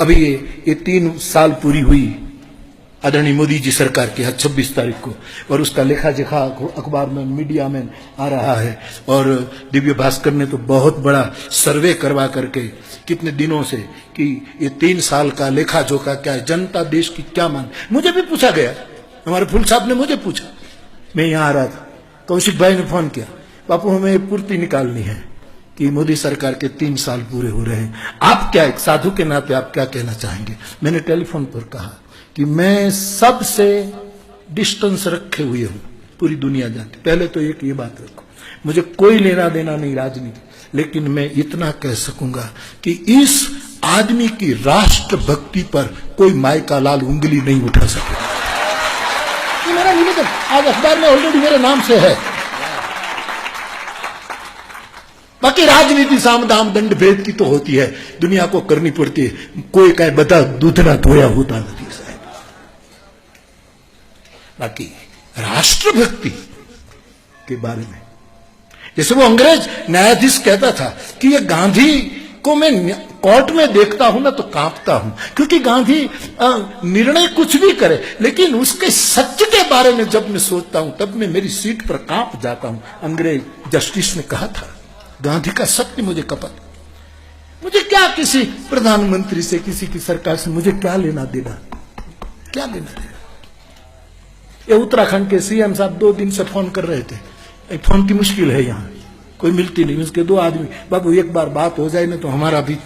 अभी ये 3 साल पूरी हुई आदरणीय मोदी जी सरकार की 26 तारीख को, और उसका लेखा जोखा अखबार में मीडिया में आ रहा है। और दिव्य भास्कर ने तो बहुत बड़ा सर्वे करवा करके कितने दिनों से कि ये 3 साल का लेखा जोखा क्या है, जनता देश की क्या मान। मुझे भी पूछा गया, हमारे फूल साहब ने मुझे पूछा, मैं यहाँ आ रहा था, कौशिक भाई ने फोन किया, बापू हमें पूर्ति निकालनी है कि मोदी सरकार के 3 साल पूरे हो रहे हैं, आप क्या एक साधु के नाते आप क्या कहना चाहेंगे। मैंने टेलीफोन पर कहा कि मैं सबसे डिस्टेंस रखे हुए हूं, पूरी दुनिया जानती। पहले तो एक ये बात रखो, मुझे कोई लेना देना नहीं राजनीति, लेकिन मैं इतना कह सकूंगा कि इस आदमी की राष्ट्र भक्ति पर कोई माई का लाल उंगली नहीं उठा सकेगा। ये मेरा निवेदन आज अखबार में ऑलरेडी मेरे नाम से है। बाकी राजनीति साम दाम दंड भेद की तो होती है, दुनिया को करनी पड़ती है। कोई कहे बता दूध ना धोया होता नहीं साहब। बाकी राष्ट्रभक्ति के बारे में, जैसे वो अंग्रेज न्यायाधीश कहता था कि ये गांधी को मैं कोर्ट में देखता हूं ना तो कांपता हूं, क्योंकि गांधी निर्णय कुछ भी करे, लेकिन उसके सत्य के बारे में जब मैं सोचता हूं तब मैं मेरी सीट पर कांप जाता हूं। अंग्रेज जस्टिस ने कहा था, गांधी का सत्य मुझे कपट, मुझे क्या किसी प्रधानमंत्री से, किसी की सरकार से मुझे क्या लेना देना, क्या लेना देना। ये उत्तराखंड के सीएम साहब 2 दिन से फोन कर रहे थे, फोन की मुश्किल है, यहाँ कोई मिलती नहीं, उसके 2 आदमी, बापू एक बार बात हो जाए ना तो हमारा भी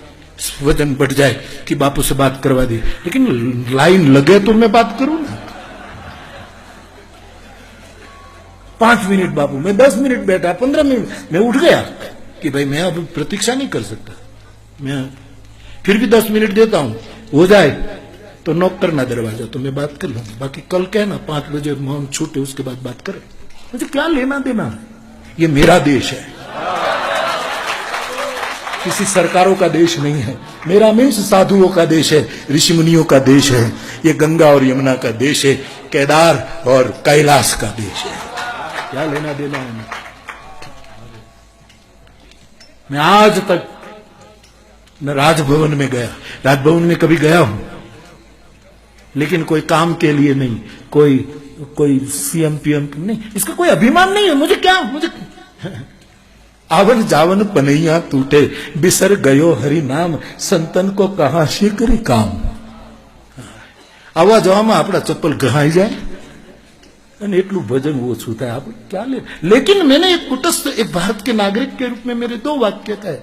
वजन बढ़ जाए कि बापू से बात करवा दी, लेकिन लाइन लगे तो मैं बात करूं ना। 5 मिनट बापू, मैं 10 मिनट बैठा, 15 मिनट, मैं उठ गया कि भाई मैं अब प्रतीक्षा नहीं कर सकता, मैं फिर भी 10 मिनट देता हूं, हो जाए तो नॉक करना दरवाजा, तो मैं बात कर लूंगा। बाकी कल कहना 5 बजे मौन छूटे उसके बाद बात करें, मुझे क्या लेना देना। ये मेरा देश है, किसी सरकारों का देश नहीं है। मेरा मीन्स साधुओं का देश है, ऋषि मुनियों का देश है, ये गंगा और यमुना का देश है, केदार और कैलाश का देश है। क्या लेना देना है। मैं आज तक न राजभवन में गया, राजभवन में कभी गया हूं लेकिन कोई काम के लिए नहीं, कोई सीएम पीएम नहीं, इसका कोई अभिमान नहीं है। मुझे क्या, मुझे आवन जावन पनैया टूटे, बिसर गयो हरि नाम, संतन को कहा शीकरी काम। आवा जवा में अपना चप्पल घहाई जाए અને એટલું ભજન ઓછું થાય, આપણે क्या ले। लेकिन मैंने एक कुटस्थ, एक भारत के नागरिक के रूप में मेरे 2 वाक्य कहे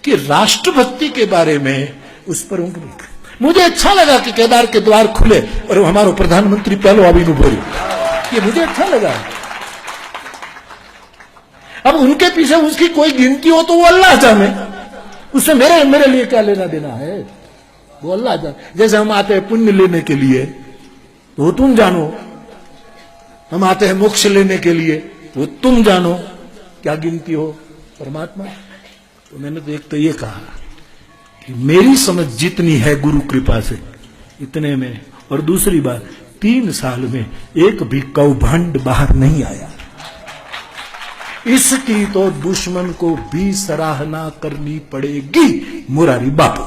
कि राष्ट्रभक्ति के बारे में उस पर उंगली। मुझे अच्छा लगा कि केदार के द्वार खुले और हमारा प्रधानमंत्री पहलो आवी उभो रह्यो, ये मुझे अच्छा लगा। अब उनके पीछे उसकी कोई गिनती हो तो वो अल्लाह जाने, उससे मेरे लिए क्या लेना देना है, वो अल्लाह जाने। जैसे हम आते हैं पुण्य लेने के लिए तो तुम जानो, हम आते हैं मोक्ष लेने के लिए तो तुम जानो, क्या गिनती हो परमात्मा। तो मैंने तो एक तो ये कहा कि मेरी समझ जितनी है गुरु कृपा से इतने में, और दूसरी बात 3 साल में एक भी कौभंड बाहर नहीं आया, इसकी तो दुश्मन को भी सराहना करनी पड़ेगी मुरारी बापू।